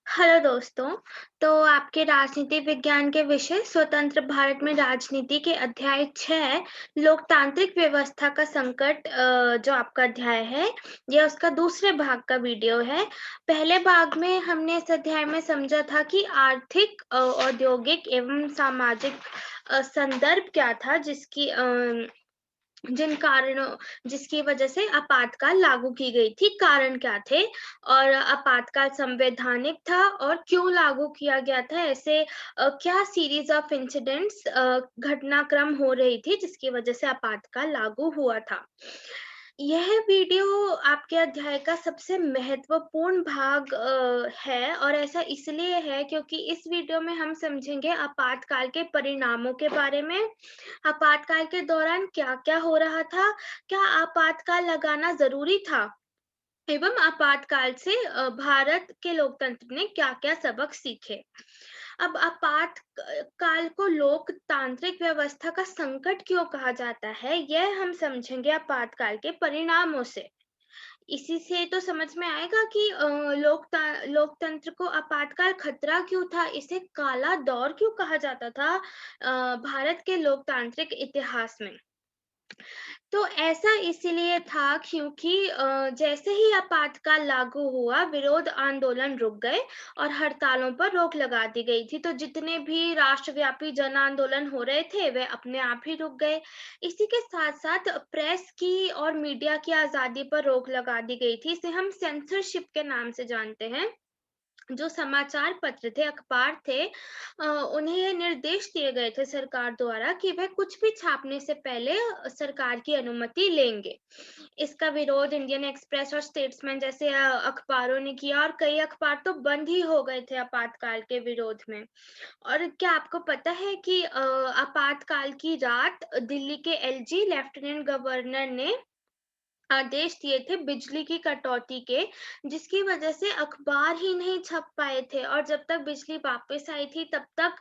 Hello दोस्तों। तो आपके राजनीति विज्ञान के विषय स्वतंत्र भारत में राजनीति के अध्याय 6 लोकतांत्रिक व्यवस्था का संकट जो आपका अध्याय है, यह उसका दूसरे भाग का वीडियो है। पहले भाग में हमने इस अध्याय में समझा था कि आर्थिक, औद्योगिक एवं सामाजिक संदर्भ क्या था जिन कारणों जिसकी वजह से आपातकाल लागू की गई थी, कारण क्या थे और आपातकाल संवैधानिक था और क्यों लागू किया गया था, ऐसे क्या सीरीज ऑफ इंसिडेंट्स घटनाक्रम हो रही थी जिसकी वजह से आपातकाल लागू हुआ था। यह वीडियो आपके अध्याय का सबसे महत्वपूर्ण भाग है और ऐसा इसलिए है क्योंकि इस वीडियो में हम समझेंगे आपातकाल के परिणामों के बारे में, आपातकाल के दौरान क्या-क्या हो रहा था, क्या आपातकाल लगाना ज़रूरी था एवं आपातकाल से भारत के लोकतंत्र ने क्या-क्या सबक सीखे। अब काल को लोकतांत्रिक व्यवस्था का संकट क्यों कहा जाता है, यह हम समझेंगे आपातकाल के परिणामों से। इसी से तो समझ में आएगा कि लोकतंत्र को आपातकाल खतरा क्यों था, इसे काला दौर क्यों कहा जाता था भारत के लोकतांत्रिक इतिहास में। तो ऐसा इसीलिए था क्योंकि जैसे ही आपातकाल लागू हुआ, विरोध आंदोलन रुक गए और हड़तालों पर रोक लगा दी गई थी। तो जितने भी राष्ट्रव्यापी जन आंदोलन हो रहे थे, वे अपने आप ही रुक गए। इसी के साथ-साथ प्रेस की और मीडिया की आज़ादी पर रोक लगा दी गई थी। इसे हम सेंसरशिप के नाम से जानते हैं। जो समाचार पत्र थे, अखबार थे, उन्हें ये निर्देश दिए गए थे सरकार द्वारा कि वह कुछ भी छापने से पहले सरकार की अनुमति लेंगे। इसका विरोध इंडियन एक्सप्रेस और स्टेट्समैन जैसे अखबारों ने किया और कई अखबार तो बंद ही हो गए थे आपातकाल के विरोध में। और क्या आपको पता है कि आपातकाल की रात दिल्ली के एलजी लेफ्टिनेंट गवर्नर ने आदेश दिए थे बिजली की कटौती के, जिसकी वजह से अखबार ही नहीं छप पाए थे और जब तक बिजली वापस आई थी तब तक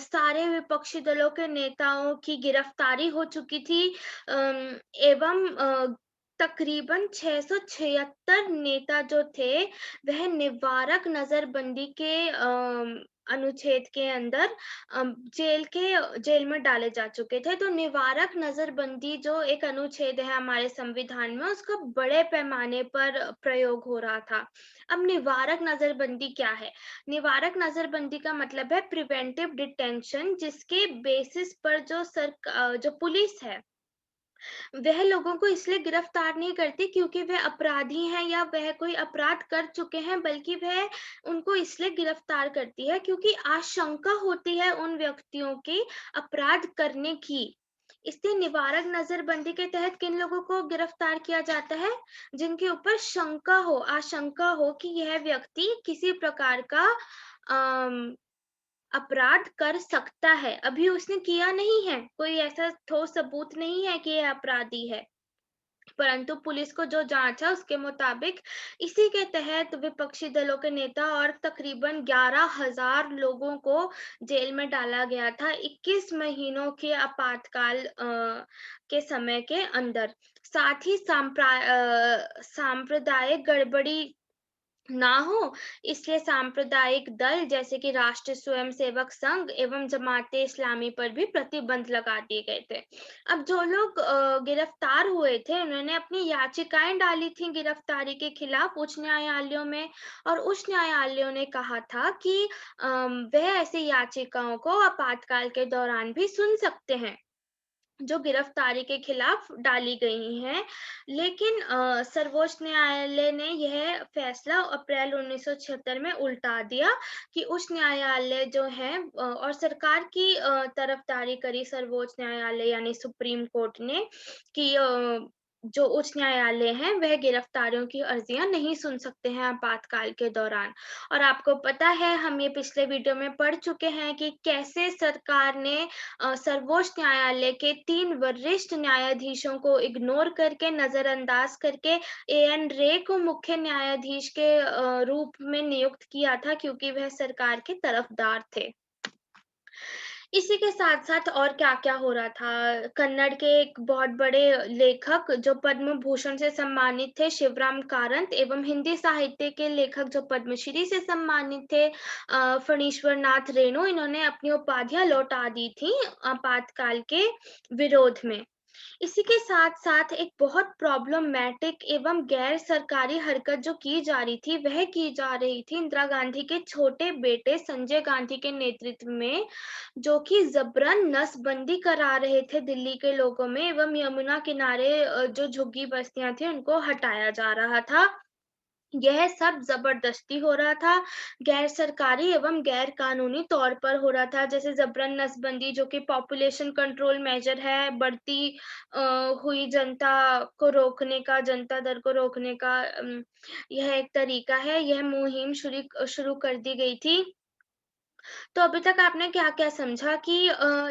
सारे विपक्षी दलों के नेताओं की गिरफ्तारी हो चुकी थी, एवं तकरीबन 676 नेता जो थे वह निवारक नजरबंदी के अनुच्छेद के अंदर जेल में डाले जा चुके थे। तो निवारक नज़रबंदी जो एक अनुच्छेद है हमारे संविधान में, उसका बड़े पैमाने पर प्रयोग हो रहा था। अब निवारक नज़रबंदी क्या है? निवारक नज़रबंदी का मतलब है प्रिवेंटिव डिटेंशन, जिसके बेसिस पर जो पुलिस है, वह लोगों को इसलिए गिरफ्तार नहीं करती क्योंकि वह अपराधी हैं या वह कोई अपराध कर चुके हैं, बल्कि वह उनको इसलिए गिरफ्तार करती है क्योंकि आशंका होती है उन व्यक्तियों की अपराध करने की। इसलिए निवारक नजरबंदी के तहत किन लोगों को गिरफ्तार किया जाता है? जिनके ऊपर शंका हो, आशंका हो कि यह व्यक्ति किसी प्रकार का अम, अपराध कर सकता है। अभी उसने किया नहीं है, कोई ऐसा ठोस सबूत नहीं है कि ये अपराधी है। परंतु पुलिस को जो जाँच है उसके मुताबिक इसी के तहत विपक्षी दलों के नेता और तकरीबन 11,000 लोगों को जेल में डाला गया था 21 महीनों के आपातकाल के समय के अंदर। साथ ही सांप्रदायिक गड़बड़ी ना हो, इसलिए सांप्रदायिक दल जैसे कि राष्ट्रीय स्वयंसेवक संघ एवं जमाते इस्लामी पर भी प्रतिबंध लगा दिए गए थे। अब जो लोग गिरफ्तार हुए थे, उन्होंने अपनी याचिकाएं डाली थी गिरफ्तारी के खिलाफ उच्च न्यायालयों में और उच्च न्यायालयों ने कहा था कि वह ऐसी याचिकाओं को आपातकाल के दौरान भी सुन सकते हैं, जो गिरफ्तारी के खिलाफ डाली गई हैं। लेकिन सर्वोच्च न्यायालय ने यह फैसला अप्रैल 1976 में उल्टा दिया कि उच्च न्यायालय जो है और सरकार की तरफदारी करी सर्वोच्च न्यायालय यानी सुप्रीम कोर्ट ने कि जो उच्च न्यायालय हैं वह गिरफ्तारियों की अर्जियां नहीं सुन सकते हैं आपातकाल के दौरान। और आपको पता है, हम ये पिछले वीडियो में पढ़ चुके हैं कि कैसे सरकार ने सर्वोच्च न्यायालय के 3 वरिष्ठ न्यायाधीशों को इग्नोर करके, नज़रअंदाज करके एएन रे को मुख्य न्यायाधीश के रूप में नियुक्त किया था क्योंकि वह सरकार के तरफदार थे। इसी के साथ-साथ और क्या-क्या हो रहा था, कन्नड़ के एक बहुत बड़े लेखक जो पद्म भूषण से सम्मानित थे, शिवराम कारंत एवं हिंदी साहित्य के लेखक जो पद्मश्री से सम्मानित थे, फणीश्वर नाथ रेणु, इन्होंने अपनी उपाधियाँ लौटा दी थी आपातकाल के विरोध में। इसी के साथ-साथ एक बहुत प्रॉब्लमैटिक एवं गैर सरकारी हरकत जो की जा रही थी, वह की जा रही थी इंदिरा गांधी के छोटे बेटे संजय गांधी के नेतृत्व में, जो कि जबरन नसबंदी करा रहे थे दिल्ली के लोगों में एवं यमुना किनारे जो झुग्गी बस्तियां थी उनको हटाया जा रहा था। यह सब ज़बरदस्ती हो रहा था, गैर सरकारी एवं गैर कानूनी तौर पर हो रहा था, जैसे ज़बरन नसबंदी जो कि पॉपुलेशन कंट्रोल मेजर है, बढ़ती अ, हुई जनता को रोकने का, जनता दर को रोकने का यह एक तरीका है, यह मुहिम शुरू कर दी गई थी। तो अभी तक आपने क्या-क्या समझा कि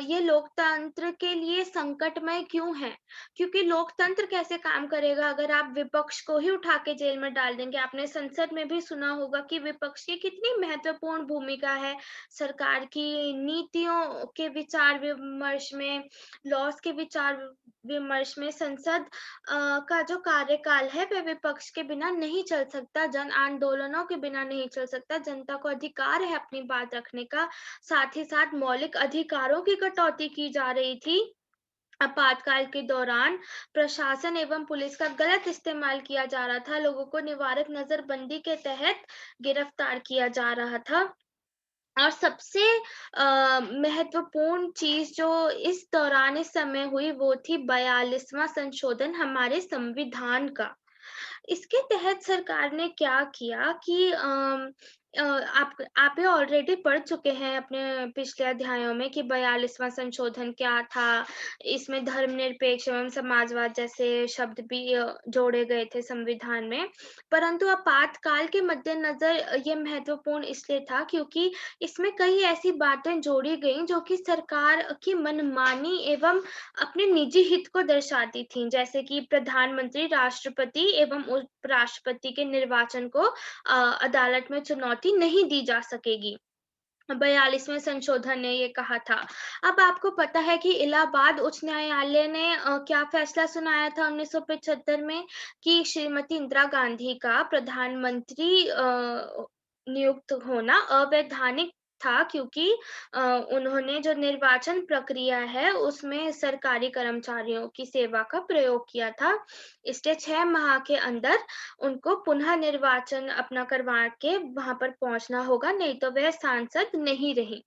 ये लोकतंत्र के लिए संकटमय क्यों है? क्योंकि लोकतंत्र कैसे काम करेगा अगर आप विपक्ष को ही उठा के जेल में डाल देंगे? आपने संसद में भी सुना होगा कि विपक्ष की कितनी महत्वपूर्ण भूमिका है सरकार की नीतियों के विचार-विमर्श में, लॉज़ के विचार-विमर्श में। संसद का जो कार्यकाल है वह विपक्ष के बिना नहीं चल सकता, जन आंदोलनों के बिना नहीं चल सकता, जनता को अधिकार है अपनी बात रखने का, साथ ही साथ मौलिक अधिकारों की कटौती की जा रही थी। आपातकाल के दौरान प्रशासन एवं पुलिस का गलत इस्तेमाल किया जा रहा था, लोगों को निवारक नजरबंदी के तहत गिरफ्तार किया जा रहा था। और सबसे महत्वपूर्ण चीज़ जो इस दौरान इस समय हुई वो थी 42वां संशोधन हमारे संविधान का। इसके तहत सरकार ने क्या किया कि आप ये ऑलरेडी पढ़ चुके हैं अपने पिछले अध्यायों में कि 42वां संशोधन क्या था, इसमें धर्मनिरपेक्ष एवं समाजवाद जैसे शब्द भी जोड़े गए थे संविधान में। परंतु आपातकाल के मद्देनज़र ये महत्वपूर्ण इसलिए था क्योंकि इसमें कई ऐसी बातें जोड़ी गईं जो कि सरकार की मनमानी एवं अपने निजी हित को दर्शाती थीं, जैसे कि प्रधानमंत्री, राष्ट्रपति एवं उपराष्ट्रपति के निर्वाचन को अदालत में चुनौती नहीं दी जा सकेगी। 42वें संशोधन ने ये कहा था। अब आपको पता है कि इलाहाबाद उच्च न्यायालय ने क्या फैसला सुनाया था 1975 में कि श्रीमती इंदिरा गांधी का प्रधानमंत्री नियुक्त होना अवैधानिक था क्योंकि अ, उन्होंने जो निर्वाचन प्रक्रिया है उसमें सरकारी कर्मचारियों की सेवा का प्रयोग किया था। इसलिए 6 माह के अंदर उनको पुनः निर्वाचन अपना करवा के वहाँ पर पहुँचना होगा, नहीं तो वह सांसद नहीं रहीं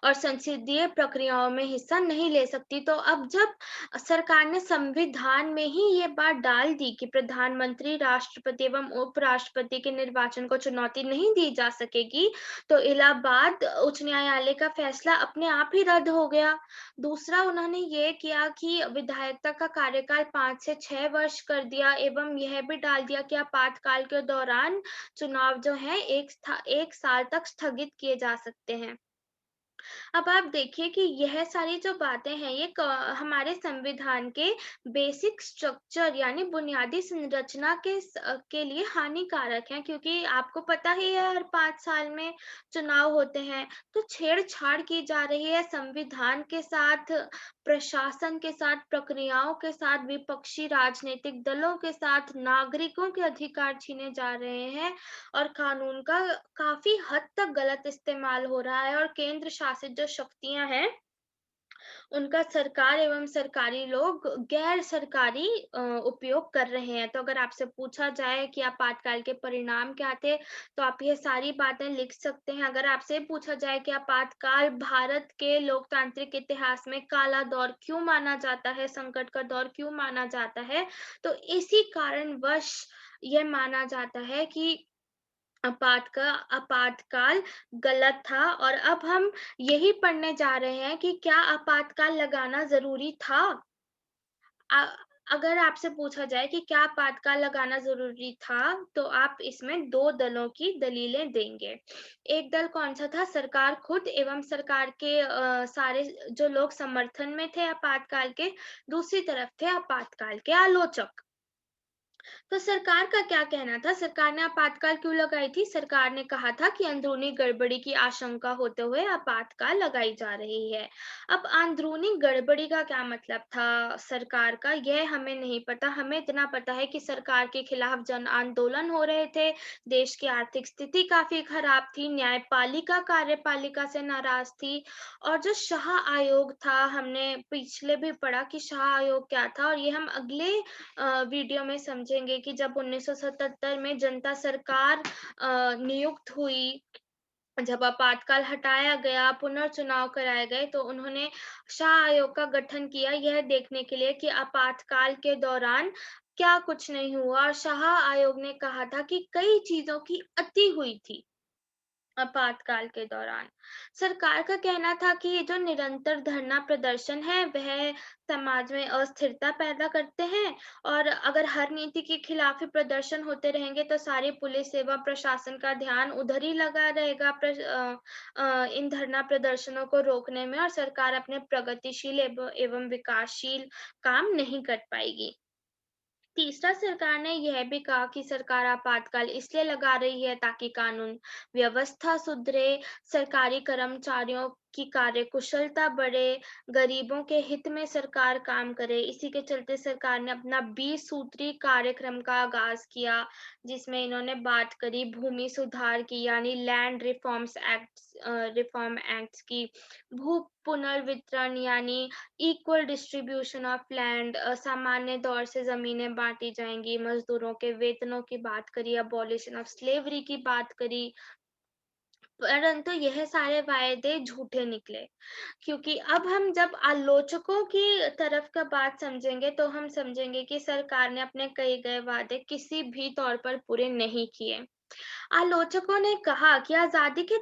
और संसदीय प्रक्रियाओं में हिस्सा नहीं ले सकती। तो अब जब सरकार ने संविधान में ही ये बात डाल दी कि प्रधानमंत्री, राष्ट्रपति एवं उपराष्ट्रपति के निर्वाचन को चुनौती नहीं दी जा सकेगी, तो इलाहाबाद उच्च न्यायालय का फैसला अपने आप ही रद्द हो गया। दूसरा उन्होंने ये किया कि विधायकता का कार्यकाल 5 से 6 वर्ष कर दिया एवं यह भी डाल दिया कि आपातकाल के दौरान चुनाव जो है 1 साल तक स्थगित किए जा सकते हैं। अब आप देखिए कि यह सारी जो बातें हैं ये हमारे संविधान के बेसिक स्ट्रक्चर यानी बुनियादी संरचना के लिए हानिकारक हैं क्योंकि आपको पता ही है हर 5 साल में चुनाव होते हैं तो छेड़छाड़ की जा रही है संविधान के साथ, प्रशासन के साथ, प्रक्रियाओं के साथ, विपक्षी राजनीतिक दलों के साथ, नागरिकों के अधिकार छीने जा रहे हैं और कानून का काफ़ी हद तक गलत इस्तेमाल हो रहा है और केंद्र शासित जो शक्तियाँ हैं, उनका सरकार एवं सरकारी लोग गैर सरकारी उपयोग कर रहे हैं। तो अगर आपसे पूछा जाए कि आपातकाल के परिणाम क्या थे, तो आप ये सारी बातें लिख सकते हैं। अगर आपसे पूछा जाए कि आपातकाल भारत के लोकतांत्रिक इतिहास में काला दौर क्यों माना जाता है, संकट का दौर क्यों माना जाता है, तो इसी कारणवश ये माना जाता है कि आपातकाल गलत था और अब हम यही पढ़ने जा रहे हैं कि क्या आपातकाल लगाना ज़रूरी था? अ, अगर आपसे पूछा जाए कि क्या आपातकाल लगाना ज़रूरी था, तो आप इसमें 2 दलों की दलीलें देंगे। एक दल कौन-सा था? सरकार खुद एवं सरकार के सारे जो लोग समर्थन में थे आपातकाल के, दूसरी तरफ थे आपातकाल के आलोचक। तो सरकार का क्या कहना था? सरकार ने आपातकाल क्यों लगाई थी? सरकार ने कहा था कि अंदरूनी गड़बड़ी की आशंका होते हुए आपातकाल लगाई जा रही है। अब अंदरूनी गड़बड़ी का क्या मतलब था सरकार का, यह हमें नहीं पता। हमें इतना पता है कि सरकार के खिलाफ जन आंदोलन हो रहे थे, देश की आर्थिक स्थिति काफी खराब थी, न्यायपालिका कार्यपालिका से नाराज थी, और जो शाह आयोग था, हमने पिछले भी पढ़ा कि शाह आयोग क्या था, और ये हम अगले वीडियो में समझेंगे कि जब 1977 में जनता सरकार नियुक्त हुई, जब आपातकाल हटाया गया, पुनर्चुनाव कराए गए, तो उन्होंने शाह आयोग का गठन किया, यह देखने के लिए कि आपातकाल के दौरान क्या कुछ नहीं हुआ। शाह आयोग ने कहा था कि कई चीजों की अति हुई थी आपातकाल के दौरान। सरकार का कहना था कि ये जो निरंतर धरना प्रदर्शन है, वह समाज में अस्थिरता पैदा करते हैं, और अगर हर नीति के खिलाफ ही प्रदर्शन होते रहेंगे, तो सारी पुलिस एवं प्रशासन का ध्यान उधर ही लगा रहेगा इन धरना प्रदर्शनों को रोकने में, और सरकार अपने प्रगतिशील एवं विकासशील काम नहीं कर पाएगी। तीसरा, सरकार ने यह भी कहा कि सरकार आपातकाल इसलिए लगा रही है ताकि कानून व्यवस्था सुधरे, सरकारी कर्मचारियों की कार्यकुशलता बढ़े, गरीबों के हित में सरकार काम करे। इसी के चलते सरकार ने अपना 20 सूत्री कार्यक्रम का आगाज किया, जिसमें इन्होंने बात करी भूमि सुधार की, यानी लैंड रिफॉर्म एक्ट्स की, भू पुनर्वितरण यानी इक्वल डिस्ट्रीब्यूशन ऑफ लैंड, सामान्य तौर से जमीनें बांटी जाएंगी, मजदूरों के वेतनों की बात करी, अबॉलिशन ऑफ स्लेवरी की बात करी, परंतु यह सारे वायदे झूठे निकले। क्योंकि अब हम जब आलोचकों की तरफ का बात समझेंगे, तो हम समझेंगे कि सरकार ने अपने कहे गए वादे किसी भी तौर पर पूरे नहीं किए। आलोचकों ने कहा कि आजादी के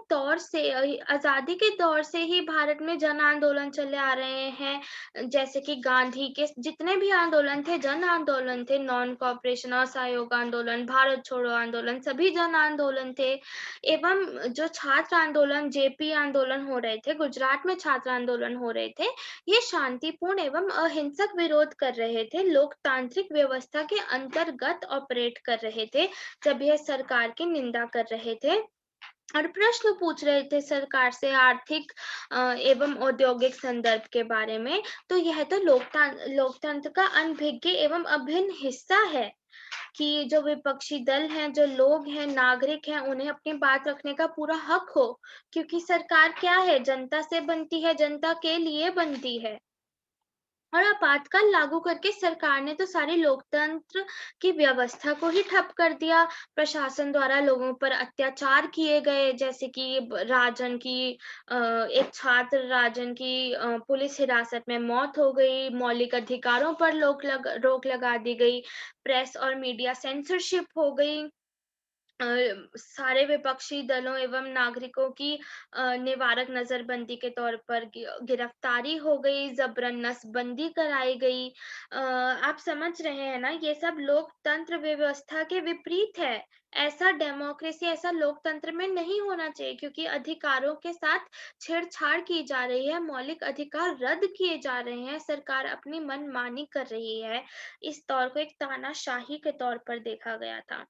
दौर से ही भारत में जन आंदोलन चले आ रहे हैं, जैसे कि गांधी के जितने भी आंदोलन थे, जन आंदोलन थे, नॉन कॉपरेशन, असहयोग आंदोलन, भारत छोड़ो आंदोलन, सभी जन आंदोलन थे। एवं जो छात्र आंदोलन, जेपी आंदोलन हो रहे थे, गुजरात में छात्र आंदोलन हो रहे थे, ये शांतिपूर्ण एवं अहिंसक विरोध कर रहे थे, लोकतांत्रिक व्यवस्था के अंतर्गत ऑपरेट कर रहे थे, जब यह सरकार की निंदा कर रहे थे और प्रश्न पूछ रहे थे सरकार से आर्थिक एवं औद्योगिक संदर्भ के बारे में। तो यह तो लोकतंत्र का अनभिज्ञ एवं अभिन्न हिस्सा है कि जो विपक्षी दल हैं, जो लोग हैं, नागरिक हैं, उन्हें अपनी बात रखने का पूरा हक हो, क्योंकि सरकार क्या है, जनता से बनती है, जनता के लिए बनती है। और आपातकाल लागू करके सरकार ने तो सारी लोकतंत्र की व्यवस्था को ही ठप कर दिया। प्रशासन द्वारा लोगों पर अत्याचार किए गए, जैसे कि एक छात्र राजन की पुलिस हिरासत में मौत हो गई, मौलिक अधिकारों पर रोक लगा दी गई, प्रेस और मीडिया सेंसरशिप हो गई, अ, सारे विपक्षी दलों एवं नागरिकों की निवारक नजरबंदी के तौर पर गिरफ्तारी हो गई, जबरन नसबंदी कराई गई। आप समझ रहे हैं ना, ये सब लोकतंत्र व्यवस्था के विपरीत है। ऐसा डेमोक्रेसी, ऐसा लोकतंत्र में नहीं होना चाहिए, क्योंकि अधिकारों के साथ छेड़छाड़ की जा रही है, मौलिक अधिकार रद्द किए जा रहे हैं, सरकार अपनी मनमानी कर रही है। इस दौर को एक तानाशाही के तौर पर देखा गया था।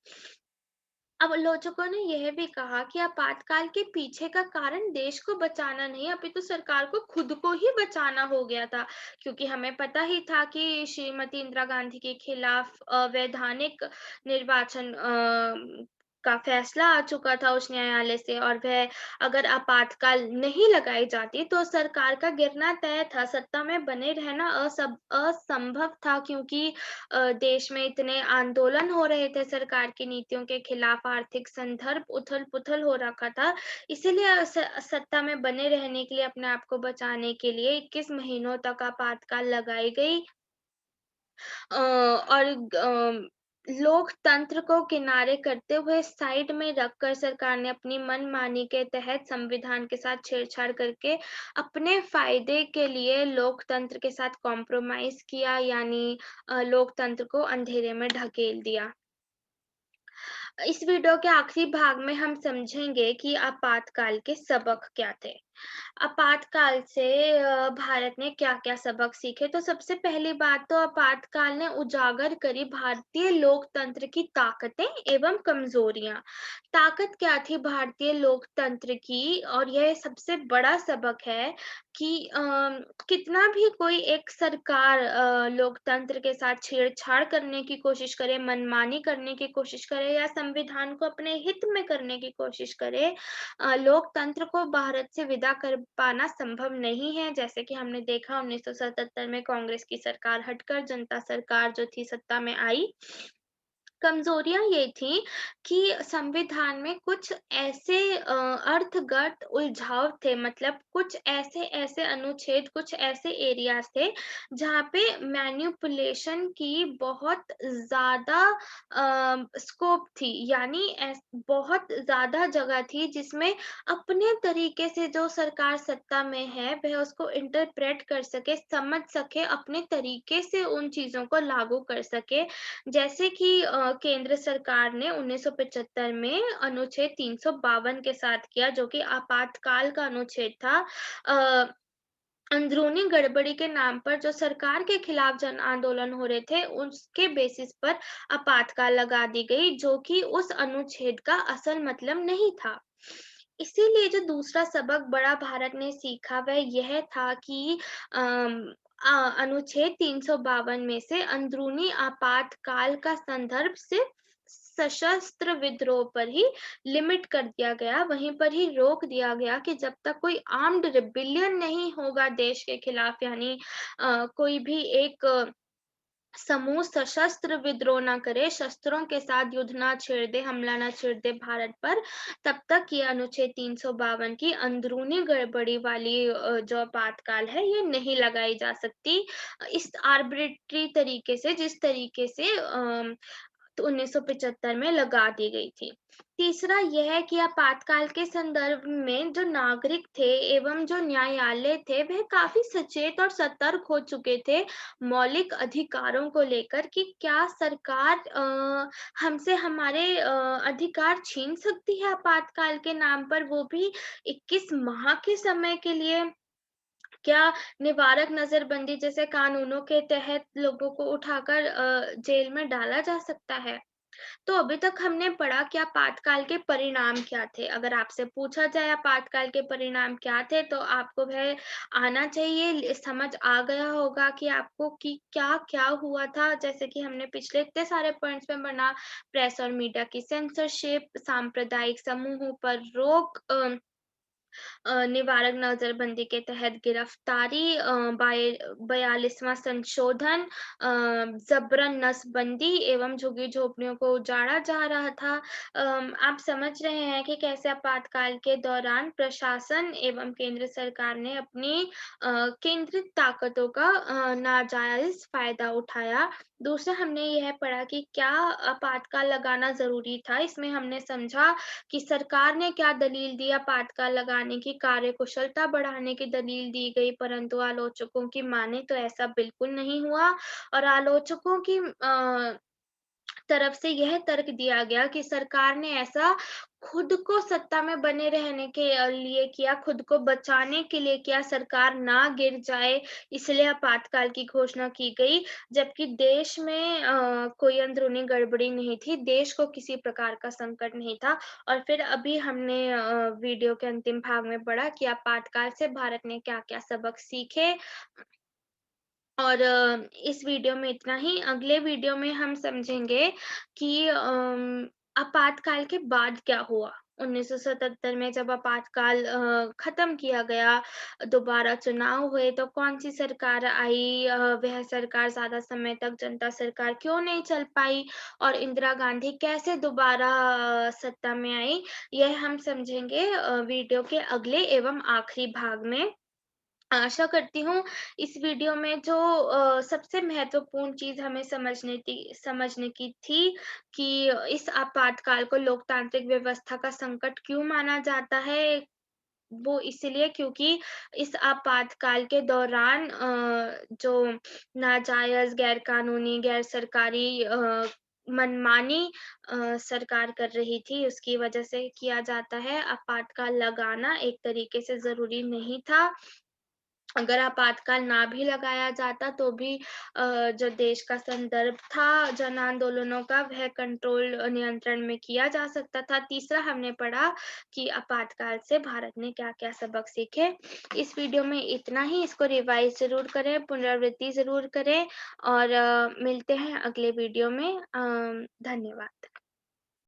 अब आलोचकों ने यह भी कहा कि आपातकाल के पीछे का कारण देश को बचाना नहीं, अपितु सरकार को खुद को ही बचाना हो गया था, क्योंकि हमें पता ही था कि श्रीमती इंदिरा गांधी के खिलाफ अवैधानिक निर्वाचन का फैसला आ चुका था उच्च न्यायालय से, और वह अगर आपातकाल नहीं लगाई जाती, तो सरकार का गिरना तय था, सत्ता में बने रहना असंभव था, क्योंकि देश में इतने आंदोलन हो रहे थे सरकार की नीतियों के खिलाफ, आर्थिक संदर्भ उथल-पुथल हो रखा था। इसीलिए सत्ता में बने रहने के लिए, अपने आप को बचाने के लिए 21 महीनों तक आपातकाल लगाई गई। और लोकतंत्र को किनारे करते हुए साइड में रखकर सरकार ने अपनी मनमानी के तहत संविधान के साथ छेड़छाड़ करके अपने फायदे के लिए लोकतंत्र के साथ कॉम्प्रोमाइज किया, यानी लोकतंत्र को अंधेरे में ढकेल दिया। इस वीडियो के आखिरी भाग में हम समझेंगे कि आपातकाल के सबक क्या थे। आपातकाल से भारत ने क्या-क्या सबक सीखे? तो सबसे पहली बात तो आपातकाल ने उजागर करी भारतीय लोकतंत्र की ताकतें एवं कमजोरियां। ताकत क्या थी भारतीय लोकतंत्र की, और यह सबसे बड़ा सबक है कि कितना भी कोई एक सरकार लोकतंत्र के साथ छेड़छाड़ करने की कोशिश करे, मनमानी करने की कोशिश करे या संविधान को अपने हित में करने की कोशिश करे, लोकतंत्र को भारत से विदा कर पाना संभव नहीं है। जैसे कि हमने देखा 1977 में कांग्रेस की सरकार हटकर जनता सरकार जो थी सत्ता में आई। कमजोरियां ये थी कि संविधान में कुछ ऐसे अर्थगत उलझाव थे, मतलब कुछ ऐसे ऐसे अनुच्छेद, कुछ ऐसे एरियाज थे जहाँ पे मैन्युपुलेशन की बहुत ज्यादा स्कोप थी, यानी बहुत ज्यादा जगह थी जिसमें अपने तरीके से जो सरकार सत्ता में है वह उसको इंटरप्रेट कर सके, समझ सके, अपने तरीके से उन चीजों को लागू कर सके। जैसे कि केंद्र सरकार ने 1975 में अनुच्छेद 352 के साथ किया, जो कि आपातकाल का अनुच्छेद था। अ, अंदरूनी गड़बड़ी के नाम पर जो सरकार के खिलाफ जन आंदोलन हो रहे थे, उसके बेसिस पर आपातकाल लगा दी गई, जो कि उस अनुच्छेद का असल मतलब नहीं था। इसीलिए जो दूसरा सबक बड़ा भारत ने सीखा वह यह था कि अम, अनुच्छेद 352 में से अंदरूनी आपातकाल का संदर्भ सिर्फ सशस्त्र विद्रोह पर ही लिमिट कर दिया गया, वहीं पर ही रोक दिया गया कि जब तक कोई आर्म्ड रिबेलियन नहीं होगा देश के खिलाफ, यानी कोई भी एक समूह सशस्त्र विद्रोह ना करे, शस्त्रों के साथ युद्ध ना छेड़ दे, हमला ना छेड़ दे भारत पर, तब तक ये अनुच्छेद 352 की अंदरूनी गड़बड़ी वाली जो आपातकाल है ये नहीं लगाई जा सकती। इस आर्बिट्री तरीके से, जिस तरीके से तो 1975 में लगा दी गई थी। तीसरा यह है कि आपातकाल के संदर्भ में जो नागरिक थे एवं जो न्यायालय थे वह काफी सचेत और सतर्क हो चुके थे मौलिक अधिकारों को लेकर कि क्या सरकार हमसे हमारे अधिकार छीन सकती है आपातकाल के नाम पर, वो भी 21 माह के समय के लिए। क्या निवारक नजरबंदी जैसे कानूनों के तहत लोगों को उठाकर जेल में डाला जा सकता है? तो अभी तक हमने पढ़ा कि आपातकाल के परिणाम क्या थे। अगर आपसे पूछा जाए आपातकाल के परिणाम क्या थे, तो आपको वह आना चाहिए, समझ आ गया होगा कि आपको कि क्या-क्या हुआ था। जैसे कि हमने पिछले इतने सारे पॉइंट्स में पढ़ा, प्रेस और मीडिया की सेंसरशिप, सांप्रदायिक समूहों पर रोक, निवारक नजरबंदी के तहत गिरफ्तारी, 42वां संशोधन, जबरन नसबंदी एवं झुग्गी झोपड़ियों को उजाड़ा जा रहा था। आप समझ रहे हैं कि कैसे आपातकाल के दौरान प्रशासन एवं केंद्र सरकार ने अपनी केंद्रित ताकतों का नाजायज फायदा उठाया। दूसरा हमने यह पढ़ा कि क्या आपातकाल लगाना जरूरी था। इसमें हमने समझा कि सरकार ने क्या दलील दी, आपातकाल लगाने की कार्यकुशलता बढ़ाने की दलील दी गई, परंतु आलोचकों की माने तो ऐसा बिल्कुल नहीं हुआ, और आलोचकों की तरफ से यह तर्क दिया गया कि सरकार ने ऐसा खुद को सत्ता में बने रहने के लिए किया, खुद को बचाने के लिए किया, सरकार ना गिर जाए इसलिए आपातकाल की घोषणा की गई, जबकि देश में कोई अंदरूनी गड़बड़ी नहीं थी, देश को किसी प्रकार का संकट नहीं था। और फिर अभी हमने वीडियो के अंतिम भाग में पढ़ा कि आपातकाल से भारत ने क्या-क्या सबक सीखे। और इस वीडियो में इतना ही। अगले वीडियो में हम समझेंगे कि आपातकाल के बाद क्या हुआ। 1977 में जब आपातकाल खत्म किया गया, दोबारा चुनाव हुए तो कौन-सी सरकार आई, वह सरकार ज़्यादा समय तक जनता सरकार क्यों नहीं चल पाई, और इंदिरा गांधी कैसे दोबारा सत्ता में आई, यह हम समझेंगे वीडियो के अगले एवं आखिरी भाग में। आशा करती हूँ इस वीडियो में जो सबसे महत्वपूर्ण चीज़ हमें समझने की थी कि इस आपातकाल को लोकतांत्रिक व्यवस्था का संकट क्यों माना जाता है। वो इसलिए क्योंकि इस आपातकाल के दौरान जो नाजायज़, गैर कानूनी, गैर सरकारी मनमानी सरकार कर रही थी, उसकी वजह से किया जाता है। आपातकाल लगाना एक तरीके से ज़रूरी नहीं था। अगर आपातकाल ना भी लगाया जाता तो भी जो देश का संदर्भ था जन आंदोलनों का वह कंट्रोल नियंत्रण में किया जा सकता था। तीसरा हमने पढ़ा कि आपातकाल से भारत ने क्या-क्या सबक सीखे। इस वीडियो में इतना ही, इसको रिवाइज़ ज़रूर करें, पुनरावृत्ति ज़रूर करें और मिलते हैं अगले वीडियो में। धन्यवाद।